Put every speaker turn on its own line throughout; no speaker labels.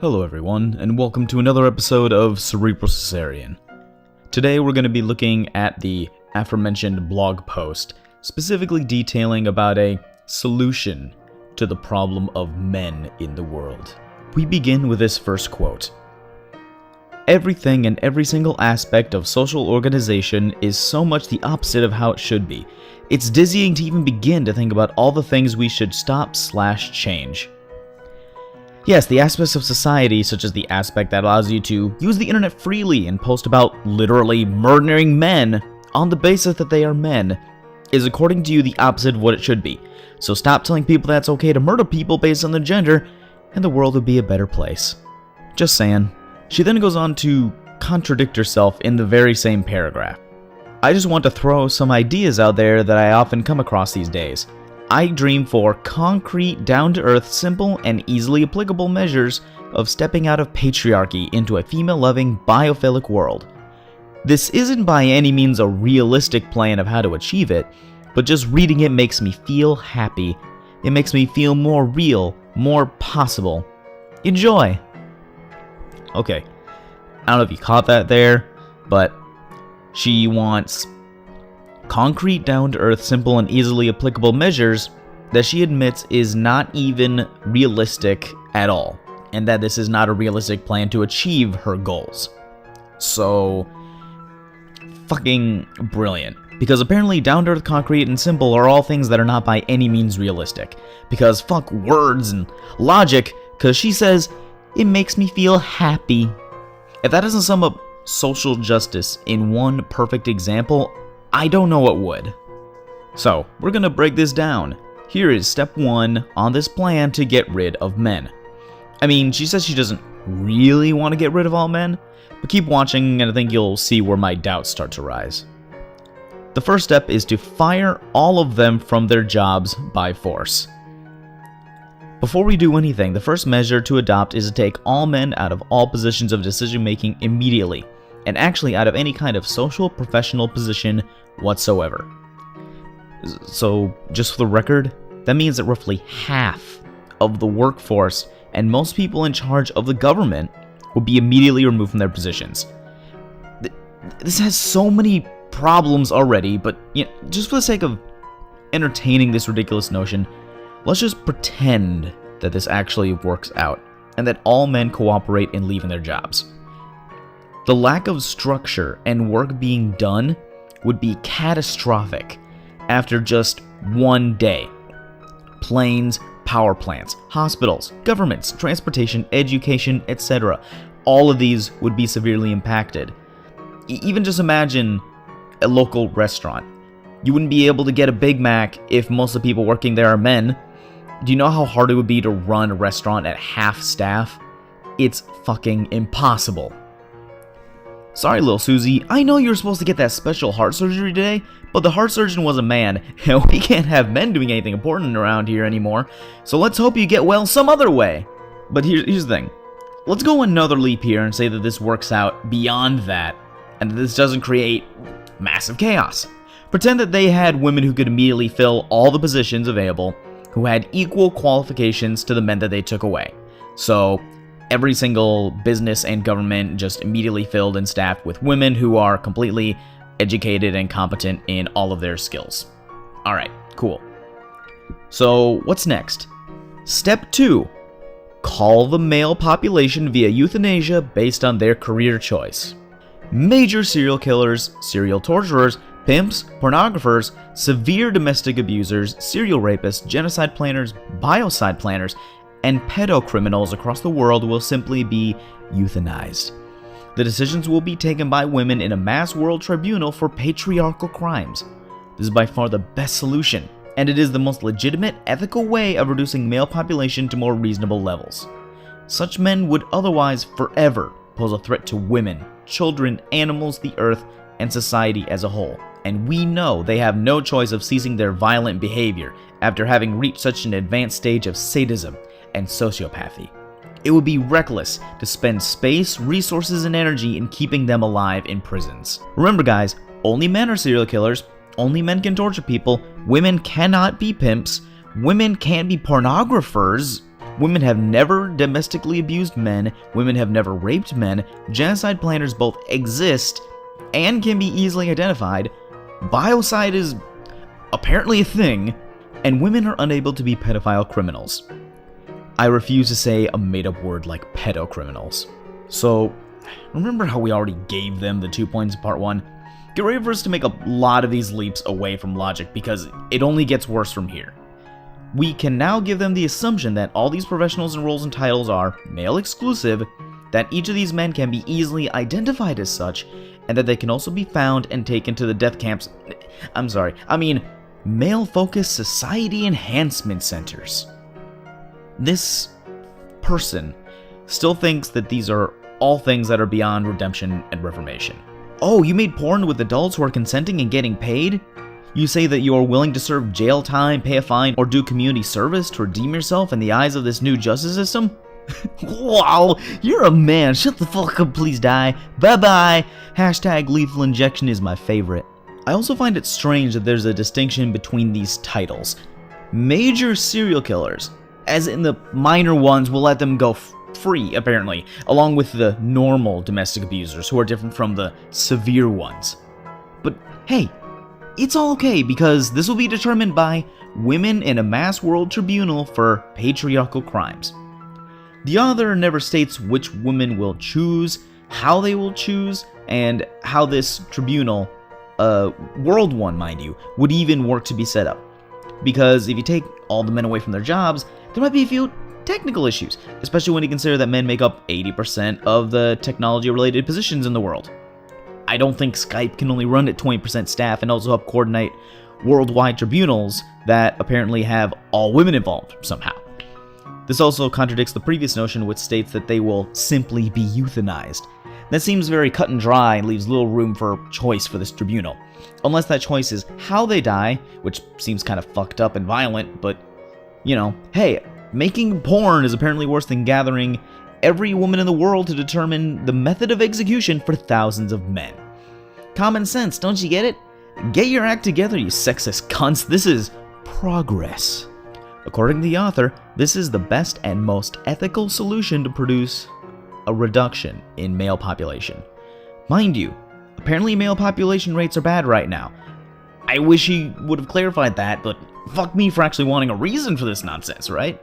Hello everyone, and welcome to another episode of Cerebral Caesarean. Today we're going to be looking at the aforementioned blog post, specifically detailing about a solution to the problem of men in the world. We begin with this first quote. Everything and every single aspect of social organization is so much the opposite of how it should be. It's dizzying to even begin to think about all the things we should stop/change. Yes, the aspects of society, such as the aspect that allows you to use the internet freely and post about literally murdering men on the basis that they are men, is according to you the opposite of what it should be. So stop telling people that it's okay to murder people based on their gender, and the world would be a better place. Just saying. She then goes on to contradict herself in the very same paragraph. I just want to throw some ideas out there that I often come across these days. I dream for concrete, down-to-earth, simple, and easily applicable measures of stepping out of patriarchy into a female-loving, biophilic world. This isn't by any means a realistic plan of how to achieve it, but just reading it makes me feel happy. It makes me feel more real, more possible. Enjoy! Okay, I don't know if you caught that there, but she wants concrete, down-to-earth, simple, and easily applicable measures that she admits is not even realistic at all, and that this is not a realistic plan to achieve her goals. So, fucking brilliant. Because apparently down-to-earth, concrete, and simple are all things that are not by any means realistic. Because fuck words and logic, because she says, it makes me feel happy. If that doesn't sum up social justice in one perfect example, I don't know what would. So, we're gonna break this down. Here is step 1 on this plan to get rid of men. I mean, she says she doesn't really want to get rid of all men, but keep watching and I think you'll see where my doubts start to rise. The first step is to fire all of them from their jobs by force. Before we do anything, the first measure to adopt is to take all men out of all positions of decision making immediately, and actually out of any kind of social, professional position whatsoever. So, just for the record, that means that roughly half of the workforce and most people in charge of the government will be immediately removed from their positions. This has so many problems already, but just for the sake of entertaining this ridiculous notion, let's just pretend that this actually works out, and that all men cooperate in leaving their jobs. The lack of structure and work being done would be catastrophic after just one day. Planes, power plants, hospitals, governments, transportation, education, etc. All of these would be severely impacted. Even just imagine a local restaurant. You wouldn't be able to get a Big Mac if most of the people working there are men. Do you know how hard it would be to run a restaurant at half staff? It's fucking impossible. Sorry, little Susie, I know you were supposed to get that special heart surgery today, but the heart surgeon was a man, and we can't have men doing anything important around here anymore, so let's hope you get well some other way. But here's the thing. Let's go another leap here and say that this works out beyond that, and that this doesn't create massive chaos. Pretend that they had women who could immediately fill all the positions available, who had equal qualifications to the men that they took away. So, every single business and government just immediately filled and staffed with women who are completely educated and competent in all of their skills. Alright, cool. So, what's next? Step 2. Call the male population via euthanasia based on their career choice. Major serial killers, serial torturers, pimps, pornographers, severe domestic abusers, serial rapists, genocide planners, biocide planners, and pedocriminals across the world will simply be euthanized. The decisions will be taken by women in a mass world tribunal for patriarchal crimes. This is by far the best solution, and it is the most legitimate, ethical way of reducing male population to more reasonable levels. Such men would otherwise forever pose a threat to women, children, animals, the earth, and society as a whole. And we know they have no choice of ceasing their violent behavior after having reached such an advanced stage of sadism and sociopathy. It would be reckless to spend space, resources, and energy in keeping them alive in prisons. Remember guys, only men are serial killers, only men can torture people, women cannot be pimps, women can't be pornographers, Women have never domestically abused men, women have never raped men, genocide planners both exist and can be easily identified, biocide is apparently a thing, and women are unable to be pedophile criminals. I refuse to say a made-up word like pedocriminals. So, remember how we already gave them the 2 points in part 1? Get ready for us to make a lot of these leaps away from logic because it only gets worse from here. We can now give them the assumption that all these professionals and roles and titles are male exclusive, that each of these men can be easily identified as such, and that they can also be found and taken to the death camps. Male-focused society enhancement centers. This person still thinks that these are all things that are beyond redemption and reformation. Oh, you made porn with adults who are consenting and getting paid? You say that you are willing to serve jail time, pay a fine, or do community service to redeem yourself in the eyes of this new justice system? Wow, you're a man. Shut the fuck up, please die. Bye-bye. Hashtag lethal injection is my favorite. I also find it strange that there's a distinction between these titles. Major serial killers, as in the minor ones, will let them go free, apparently, along with the normal domestic abusers who are different from the severe ones. But hey, it's all okay because this will be determined by women in a mass world tribunal for patriarchal crimes. The author never states which women will choose, how they will choose, and how this tribunal, world one mind you, would even work to be set up. Because if you take all the men away from their jobs, there might be a few technical issues, especially when you consider that men make up 80% of the technology-related positions in the world. I don't think Skype can only run at 20% staff and also help coordinate worldwide tribunals that apparently have all women involved somehow. This also contradicts the previous notion which states that they will simply be euthanized. That seems very cut and dry and leaves little room for choice for this tribunal. Unless that choice is how they die, which seems kind of fucked up and violent, but, you know, hey, making porn is apparently worse than gathering every woman in the world to determine the method of execution for thousands of men. Common sense, don't you get it? Get your act together, you sexist cunts. This is progress. According to the author, this is the best and most ethical solution to produce a reduction in male population. Mind you, apparently male population rates are bad right now. I wish he would have clarified that, but fuck me for actually wanting a reason for this nonsense, right?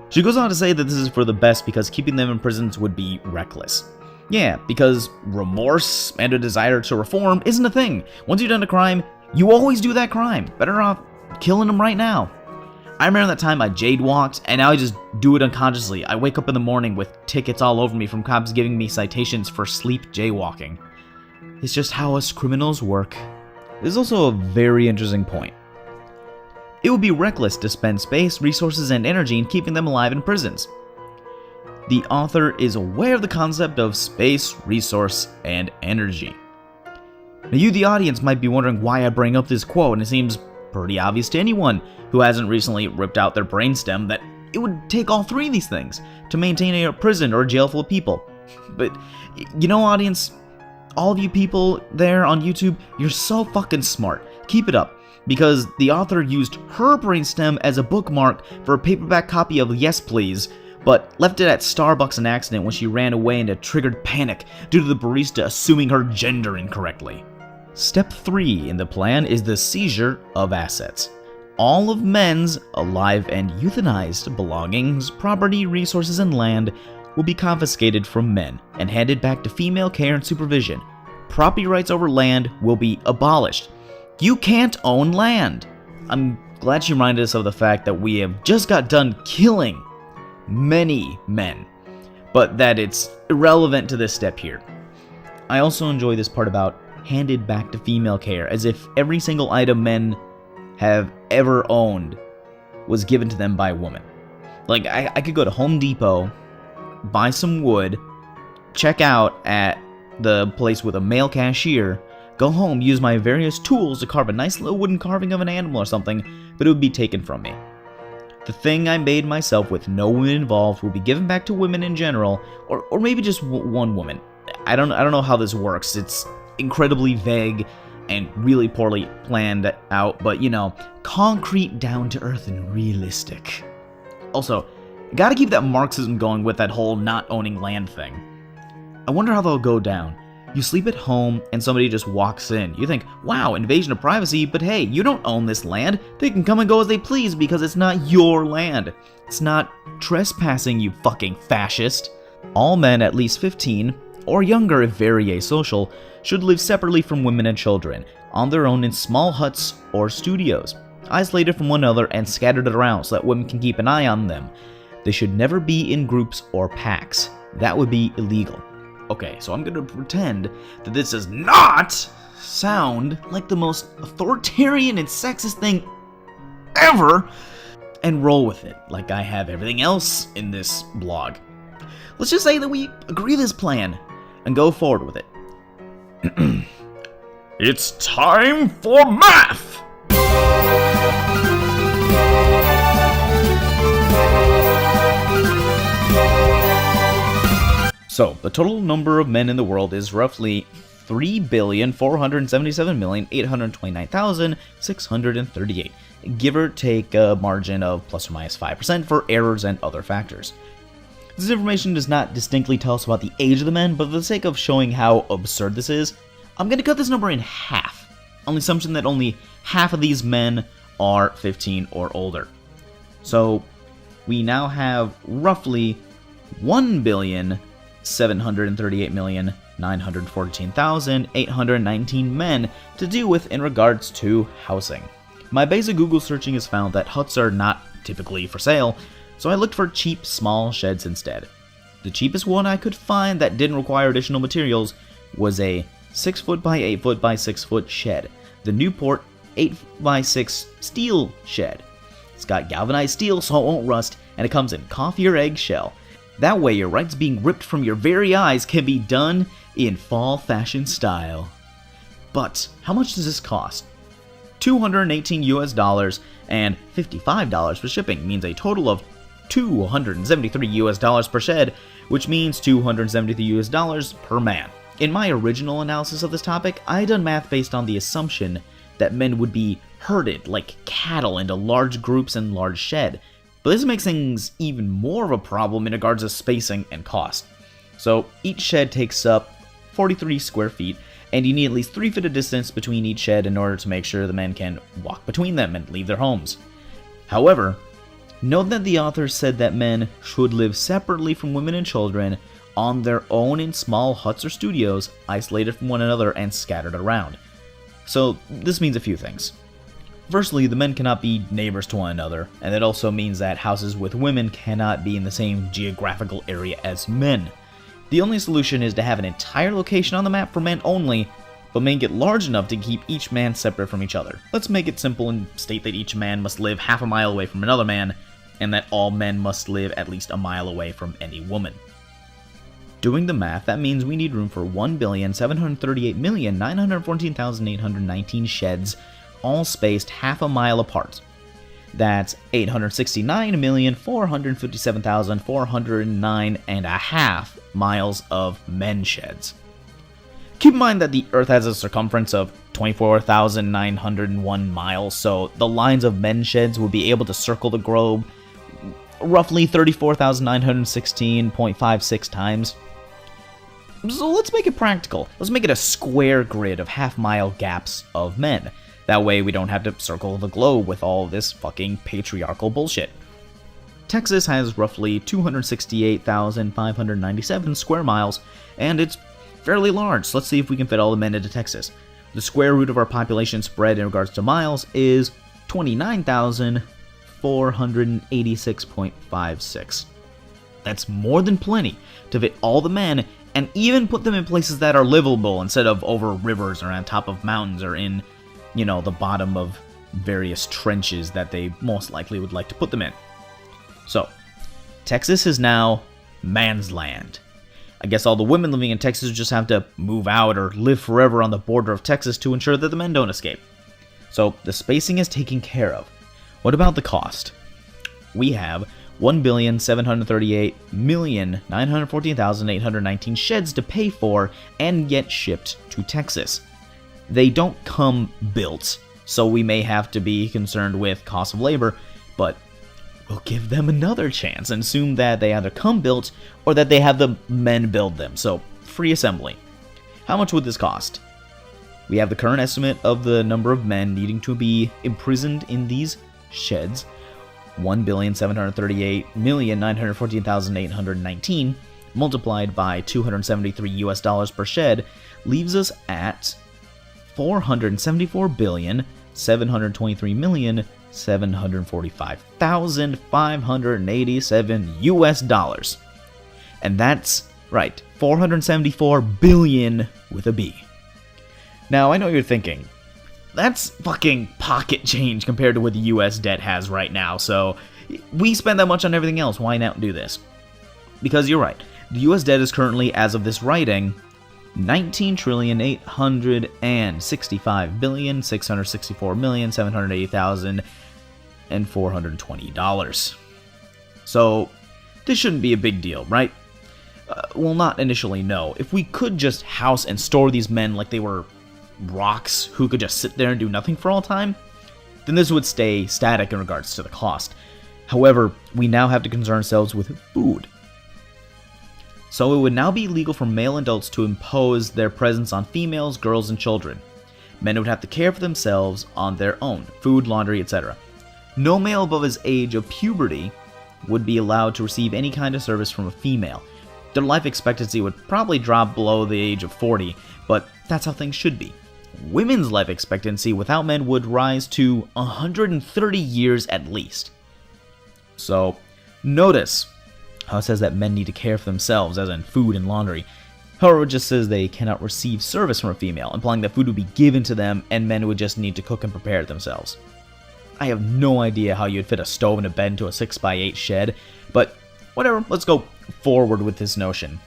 She goes on to say that this is for the best because keeping them in prisons would be reckless. Yeah, because remorse and a desire to reform isn't a thing. Once you've done a crime, you always do that crime. Better off killing them right now. I remember that time I jade-walked, and now I just do it unconsciously. I wake up in the morning with tickets all over me from cops giving me citations for sleep jaywalking. It's just how us criminals work. This is also a very interesting point. It would be reckless to spend space, resources, and energy in keeping them alive in prisons. The author is aware of the concept of space, resource, and energy. Now you, the audience, might be wondering why I bring up this quote, and it seems pretty obvious to anyone who hasn't recently ripped out their brainstem that it would take all three of these things to maintain a prison or a jail full of people. But, you know, audience, all of you people there on YouTube, you're so fucking smart. Keep it up. Because the author used her brainstem as a bookmark for a paperback copy of Yes Please, but left it at Starbucks in accident when she ran away in a triggered panic due to the barista assuming her gender incorrectly. Step 3 in the plan is the seizure of assets. All of men's alive and euthanized belongings, property, resources, and land will be confiscated from men and handed back to female care and supervision. Property rights over land will be abolished. You can't own land. I'm glad she reminded us of the fact that we have just got done killing many men, but that it's irrelevant to this step here. I also enjoy this part about handed back to female care, as if every single item men have ever owned was given to them by a woman. Like, I could go to Home Depot, buy some wood, check out at the place with a male cashier, go home, use my various tools to carve a nice little wooden carving of an animal or something, but it would be taken from me. The thing I made myself with no women involved will be given back to women in general, or maybe just one woman. I don't know how this works. It's incredibly vague and really poorly planned out, but you know, concrete, down to earth, and realistic. Also, Gotta keep that Marxism going with that whole not owning land thing. I wonder how that'll go down. You sleep at home and somebody just walks in. You think, wow, invasion of privacy, but hey, you don't own this land. They can come and go as they please because it's not your land. It's not trespassing, you fucking fascist. All men at least 15, or younger if very asocial, should live separately from women and children, on their own in small huts or studios, isolated from one another and scattered around so that women can keep an eye on them. They should never be in groups or packs. That would be illegal. Okay, so I'm going to pretend that this does not sound like the most authoritarian and sexist thing ever, and roll with it like I have everything else in this blog. Let's just say that we agree this plan and go forward with it. It's time for math! So, the total number of men in the world is roughly 3,477,829,638, give or take a margin of plus or minus 5% for errors and other factors. This information does not distinctly tell us about the age of the men, but for the sake of showing how absurd this is, I'm going to cut this number in half, on the assumption that only half of these men are 15 or older. So, we now have roughly 1,738,914,819 men to deal with in regards to housing. My basic Google searching has found that huts are not typically for sale, so I looked for cheap small sheds instead. The cheapest one I could find that didn't require additional materials was a 6 foot by 8 foot by 6 foot shed, the Newport 8 by 6 steel shed. It's got galvanized steel so it won't rust, and it comes in coffee or egg shell. That way your rights being ripped from your very eyes can be done in fall fashion style. But how much does this cost? $218 and $55 for shipping means a total of $273 per shed, which means $273 per man. In my original analysis of this topic, I had done math based on the assumption that men would be herded like cattle into large groups and large shed. But this makes things even more of a problem in regards to spacing and cost. So each shed takes up 43 square feet, and you need at least 3 feet of distance between each shed in order to make sure the men can walk between them and leave their homes. However, note that the author said that men should live separately from women and children on their own in small huts or studios, isolated from one another and scattered around. So this means a few things. Firstly, the men cannot be neighbors to one another, and that also means that houses with women cannot be in the same geographical area as men. The only solution is to have an entire location on the map for men only, but make it large enough to keep each man separate from each other. Let's make it simple and state that each man must live half a mile away from another man, and that all men must live at least a mile away from any woman. Doing the math, that means we need room for 1,738,914,819 sheds, all spaced half a mile apart. That's 869,457,409.5 miles of men sheds. Keep in mind that the Earth has a circumference of 24,901 miles, so the lines of men sheds would be able to circle the globe roughly 34,916.56 times. So let's make it practical. Let's make it a square grid of half-mile gaps of men. That way we don't have to circle the globe with all this fucking patriarchal bullshit. Texas has roughly 268,597 square miles, and it's fairly large, so let's see if we can fit all the men into Texas. The square root of our population spread in regards to miles is 29,486.56. That's more than plenty to fit all the men, and even put them in places that are livable instead of over rivers or on top of mountains or in, the bottom of various trenches that they most likely would like to put them in. So, Texas is now man's land. I guess all the women living in Texas just have to move out or live forever on the border of Texas to ensure that the men don't escape. So, the spacing is taken care of. What about the cost? We have 1,738,914,819 sheds to pay for and get shipped to Texas. They don't come built, so we may have to be concerned with cost of labor, but we'll give them another chance and assume that they either come built or that they have the men build them. So, free assembly. How much would this cost? We have the current estimate of the number of men needing to be imprisoned in these sheds, 1,738,914,819, multiplied by $273 per shed, leaves us at $474,723,745,587 And that's right, 474 billion with a B. Now, I know you're thinking, that's fucking pocket change compared to what the US debt has right now, so we spend that much on everything else, why not do this? Because you're right, the US debt is currently, as of this writing, $19,865,664,780,420. So, this shouldn't be a big deal, right? Well, not initially, no. If we could just house and store these men like they were rocks who could just sit there and do nothing for all time, then this would stay static in regards to the cost. However, we now have to concern ourselves with food. So it would now be illegal for male adults to impose their presence on females, girls, and children. Men would have to care for themselves on their own, food, laundry, etc. No male above his age of puberty would be allowed to receive any kind of service from a female. Their life expectancy would probably drop below the age of 40, but that's how things should be. Women's life expectancy without men would rise to 130 years at least. So, notice how it says that men need to care for themselves, as in food and laundry. However, it just says they cannot receive service from a female, implying that food would be given to them and men would just need to cook and prepare it themselves. I have no idea how you'd fit a stove and a bed into a 6x8 shed, but whatever, let's go forward with this notion.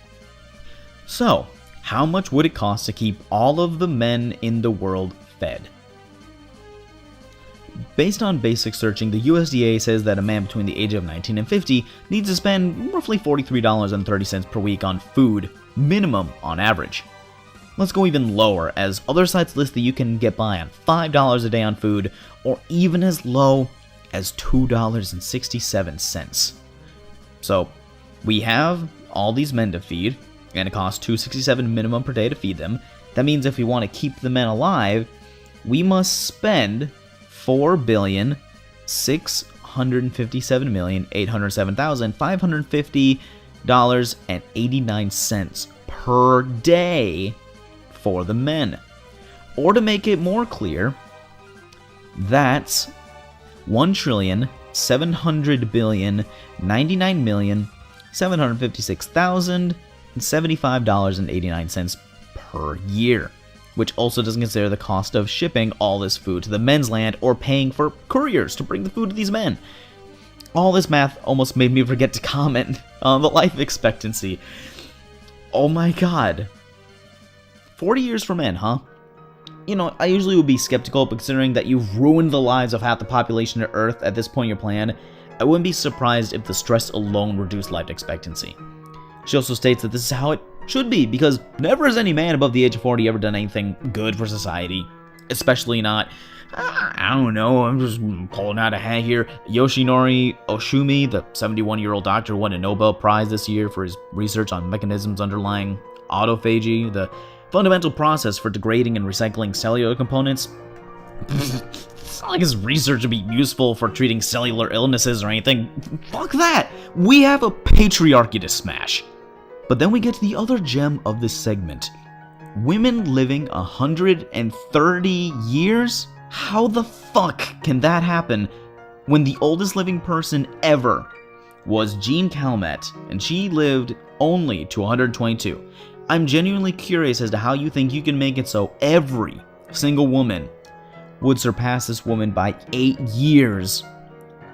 So, how much would it cost to keep all of the men in the world fed? Based on basic searching, the USDA says that a man between the age of 19 and 50 needs to spend roughly $43.30 per week on food, minimum on average. Let's go even lower, as other sites list that you can get by on $5 a day on food, or even as low as $2.67. So, we have all these men to feed, and it costs $2.67 minimum per day to feed them. That means if we want to keep the men alive, we must spend $4,657,807,550.89 per day for the men. Or to make it more clear, that's $1,799,756,075.89 per year, which also doesn't consider the cost of shipping all this food to the men's land or paying for couriers to bring the food to these men. All this math almost made me forget to comment on the life expectancy. Oh my god. 40 years for men, huh? You know, I usually would be skeptical, but considering that you've ruined the lives of half the population of Earth at this point in your plan, I wouldn't be surprised if the stress alone reduced life expectancy. She also states that this is how it should be, because never has any man above the age of 40 ever done anything good for society. Especially not, I don't know, I'm just pulling out a hat here, Yoshinori Oshumi, the 71-year-old doctor who won a Nobel Prize this year for his research on mechanisms underlying autophagy, the fundamental process for degrading and recycling cellular components. It's not like his research would be useful for treating cellular illnesses or anything. Fuck that! We have a patriarchy to smash. But then we get to the other gem of this segment. Women living 130 years? How the fuck can that happen when the oldest living person ever was Jean Calment, and she lived only to 122? I'm genuinely curious as to how you think you can make it so every single woman would surpass this woman by 8 years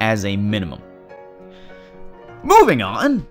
as a minimum. Moving on!